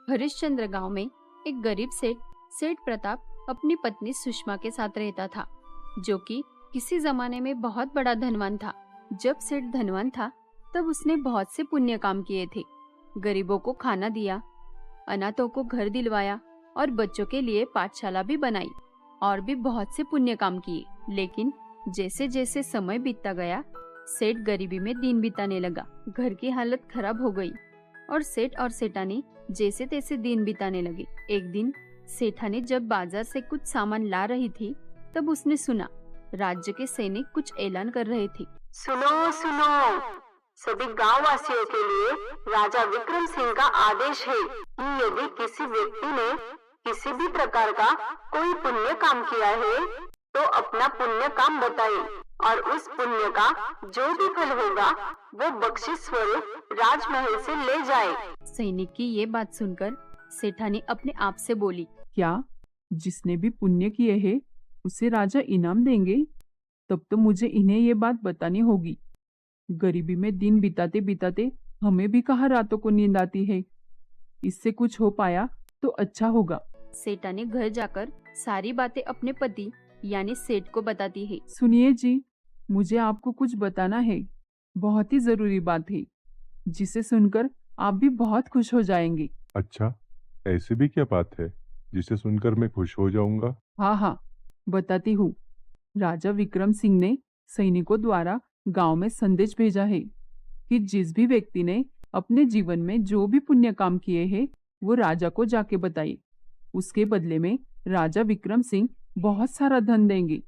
हरिश्चंद्र गांव में एक गरीब सेठ सेठ प्रताप अपनी पत्नी सुषमा के साथ रहता था, जो कि किसी जमाने में बहुत बड़ा धनवान था। जब सेठ धनवान था, तब उसने बहुत से पुण्य काम किए थे। गरीबों को खाना दिया, अनाथों को घर दिलवाया और बच्चों के लिए पाठशाला भी बनाई और भी बहुत से पुण्य काम किए। लेकिन जैसे जैसे समय बीतता गया, सेठ गरीबी में दिन बिताने लगा। घर की हालत खराब हो गई और सेठ और सेठानी जैसे तैसे दिन बिताने लगे। एक दिन सेठानी जब बाजार से कुछ सामान ला रही थी, तब उसने सुना राज्य के सैनिक कुछ ऐलान कर रहे थे। सुनो सुनो, सभी गांव वासियों के लिए राजा विक्रम सिंह का आदेश है कि यदि किसी व्यक्ति ने किसी भी प्रकार का कोई पुण्य काम किया है तो अपना पुण्य काम बताए और उस पुण्य का जो भी फल होगा वो बख्शिश स्वरूप राजमहल से ले जाए। सैनिक की ये बात सुनकर सेठानी अपने आप से बोली, क्या जिसने भी पुण्य किए हैं उसे राजा इनाम देंगे? तब तो मुझे इन्हें ये बात बतानी होगी। गरीबी में दिन बिताते बिताते हमें भी कहाँ रातों को नींद आती है। इससे कुछ हो पाया तो अच्छा होगा। सेठानी घर जाकर सारी बातें अपने पति यानी सेठ को बताती है। सुनिए जी, मुझे आपको कुछ बताना है। बहुत ही जरूरी बात है, जिसे सुनकर आप भी बहुत खुश हो जाएंगे। अच्छा, ऐसी भी क्या बात है जिसे सुनकर मैं खुश हो जाऊंगा? हाँ हाँ, बताती हूँ। राजा विक्रम सिंह ने सैनिकों द्वारा गांव में संदेश भेजा है कि जिस भी व्यक्ति ने अपने जीवन में जो भी पुण्य काम किए हैं वो राजा को जाके बताए। उसके बदले में राजा विक्रम सिंह बहुत सारा धन देंगे।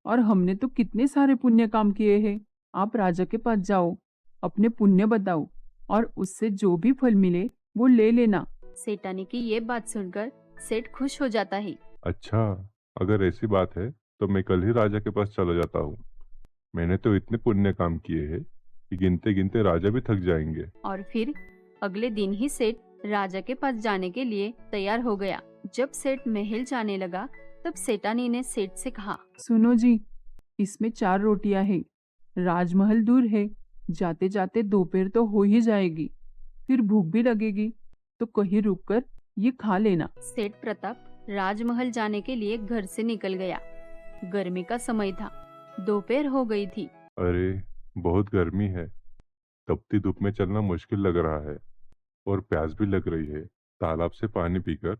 और हमने तो कितने सारे पुण्य काम किए हैं। आप राजा के पास जाओ, अपने पुण्य बताओ और उससे जो भी फल मिले वो ले लेना। सेठानी की ये बात सुनकर सेठ खुश हो जाता है। अच्छा, अगर ऐसी बात है तो मैं कल ही राजा के पास चला जाता हूँ। मैंने तो इतने पुण्य काम किए हैं कि गिनते गिनते राजा भी थक जाएंगे। और फिर अगले दिन ही सेठ राजा के पास जाने के लिए तैयार हो गया। जब सेठ महल जाने लगा, तब सेठानी ने सेठ से कहा, सुनो जी, इसमें 4 रोटियां हैं। राजमहल दूर है, जाते जाते दोपहर तो हो ही जाएगी। फिर भूख भी लगेगी तो कहीं रुककर ये खा लेना। सेठ प्रताप राजमहल जाने के लिए घर से निकल गया। गर्मी का समय था, दोपहर हो गई थी। अरे, बहुत गर्मी है। तपती धूप में चलना मुश्किल लग रहा है और प्यास भी लग रही है। तालाब से पानी पीकर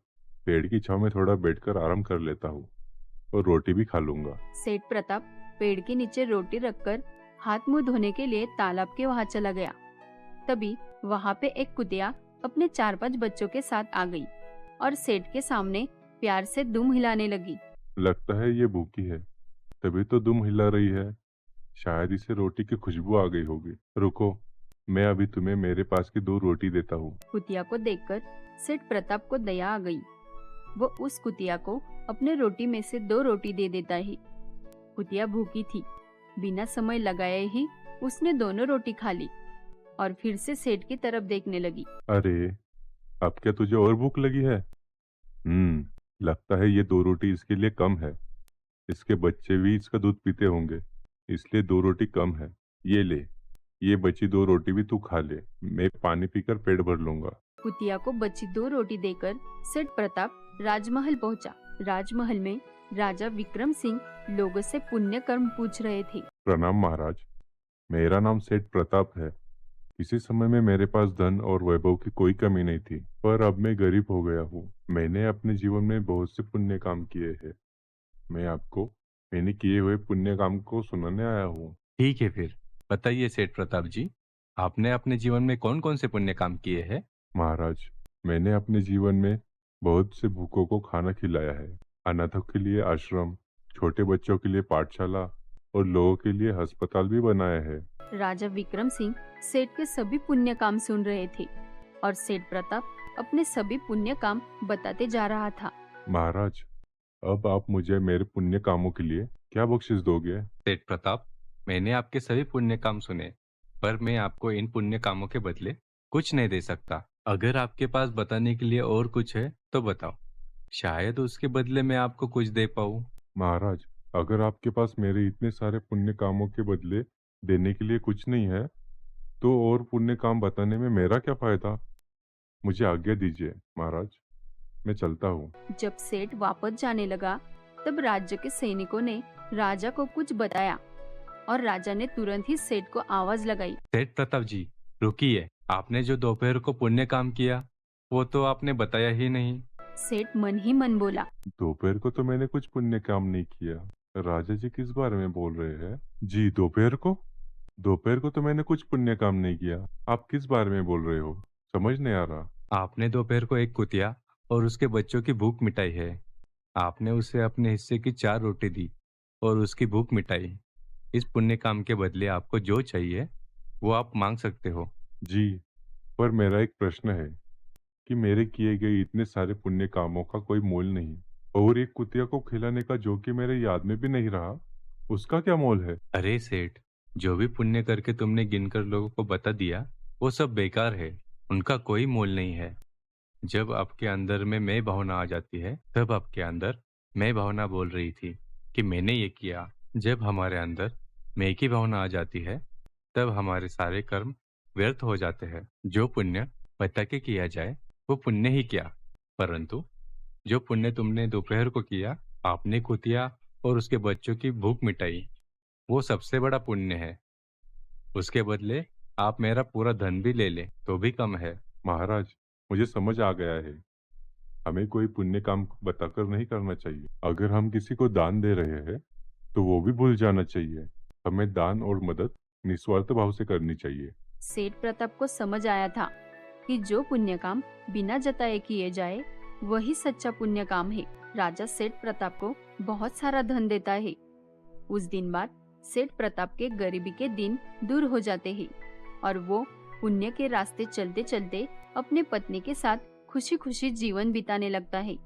पेड़ की छांव में थोड़ा बैठकर आराम कर लेता हूँ और रोटी भी खा लूंगा। सेठ प्रताप पेड़ के नीचे रोटी रखकर हाथ मुंह धोने के लिए तालाब के वहाँ चला गया। तभी वहाँ पे एक कुतिया अपने 4-5 बच्चों के साथ आ गई और सेठ के सामने प्यार से दुम हिलाने लगी। लगता है ये भूखी है, तभी तो दुम हिला रही है। शायद इसे रोटी की खुशबू आ गई होगी। रुको, मैं अभी तुम्हें मेरे पास की 2 रोटी देता हूँ। कुतिया को देखकर सेठ प्रताप को दया आ गई। वो उस कुतिया को अपने रोटी में से 2 रोटी दे देता है। कुतिया भूखी थी, बिना समय लगाए ही उसने दोनों रोटी खा ली और फिर से सेठ की तरफ देखने लगी। अरे, अब क्या तुझे और भूख लगी है? लगता है ये 2 रोटी इसके लिए कम है। इसके बच्चे भी इसका दूध पीते होंगे, इसलिए 2 रोटी कम है। ये ले, ये बची 2 रोटी भी तू खा ले। मैं पानी पीकर पेट भर लूंगा। कुतिया को बची 2 रोटी देकर सेठ प्रताप राजमहल पहुंचा। राजमहल में राजा विक्रम सिंह लोगों से पुण्य कर्म पूछ रहे थे। प्रणाम महाराज, मेरा नाम सेठ प्रताप है। किसी समय में मेरे पास धन और वैभव की कोई कमी नहीं थी, पर अब मैं गरीब हो गया हूँ। मैंने अपने जीवन में बहुत से पुण्य काम किए हैं। मैं आपको मैंने किए हुए पुण्य काम को सुनाने आया हूँ। ठीक है, फिर बताइए सेठ प्रताप जी, आपने अपने जीवन में कौन कौन से पुण्य काम किए हैं? महाराज, मैंने अपने जीवन में बहुत से भूखों को खाना खिलाया है। अनाथों के लिए आश्रम, छोटे बच्चों के लिए पाठशाला और लोगों के लिए अस्पताल भी बनाया है। राजा विक्रम सिंह सेठ के सभी पुण्य काम सुन रहे थे और सेठ प्रताप अपने सभी पुण्य काम बताते जा रहा था। महाराज, अब आप मुझे मेरे पुण्य कामों के लिए क्या बख्शिश दोगे? सेठ प्रताप, मैंने आपके सभी पुण्य काम सुने, पर मैं आपको इन पुण्य कामों के बदले कुछ नहीं दे सकता। अगर आपके पास बताने के लिए और कुछ है तो बताओ, शायद उसके बदले मैं आपको कुछ दे पाऊँ। महाराज, अगर आपके पास मेरे इतने सारे पुण्य कामों के बदले देने के लिए कुछ नहीं है, तो और पुण्य काम बताने में मेरा क्या फायदा? मुझे आज्ञा दीजिए महाराज, मैं चलता हूँ। जब सेठ वापस जाने लगा तब राज्य के सैनिकों ने राजा को कुछ बताया और राजा ने तुरंत ही सेठ को आवाज लगाई। सेठ प्रताप जी, रुकिए। आपने जो दोपहर को पुण्य काम किया वो तो आपने बताया ही नहीं। सेठ मन ही मन बोला। दोपहर को तो मैंने कुछ पुण्य काम नहीं किया। राजा जी किस बारे में बोल रहे हैं? जी, दोपहर को तो मैंने कुछ पुण्य काम नहीं किया। आप किस बारे में बोल रहे हो? समझ नहीं आ रहा। आपने दोपहर को एक कुतिया और उसके बच्चों की भूख मिटाई है। आपने उसे अपने हिस्से की 4 रोटी दी और उसकी भूख मिटाई। इस पुण्य काम के बदले आपको जो चाहिए वो आप मांग सकते हो। जी, पर मेरा एक प्रश्न है कि मेरे किए गए इतने सारे पुण्य कामों का कोई मोल नहीं, और एक कुतिया को खिलाने का जो कि मेरे याद में भी नहीं रहा, उसका क्या मोल है? अरे सेठ, जो भी पुण्य करके तुमने गिनकर लोगों को बता दिया वो सब बेकार है, उनका कोई मोल नहीं है। जब आपके अंदर में मैं भावना आ जाती है तब आपके अंदर मैं भावना बोल रही थी कि मैंने ये किया। जब हमारे अंदर मैं की भावना आ जाती है तब हमारे सारे कर्म व्यर्थ हो जाते हैं। जो पुण्य बता के किया जाए वो पुण्य ही क्या, परंतु जो पुण्य तुमने दोपहर को किया, आपने कुतिया और उसके बच्चों की भूख मिटाई, वो सबसे बड़ा पुण्य है। उसके बदले आप मेरा पूरा धन भी ले लें तो भी कम है। महाराज, मुझे समझ आ गया है। हमें कोई पुण्य काम बताकर नहीं करना चाहिए। अगर हम किसी को दान दे रहे हैं तो वो भी भूल जाना चाहिए। हमें दान और मदद निस्वार्थ भाव से करनी चाहिए। सेठ प्रताप को समझ आया था कि जो पुण्य काम बिना जताए किए जाए वही सच्चा पुण्य काम है। राजा सेठ प्रताप को बहुत सारा धन देता है। उस दिन बाद सेठ प्रताप के गरीबी के दिन दूर हो जाते हैं और वो पुण्य के रास्ते चलते चलते अपने पत्नी के साथ खुशी खुशी जीवन बिताने लगता है।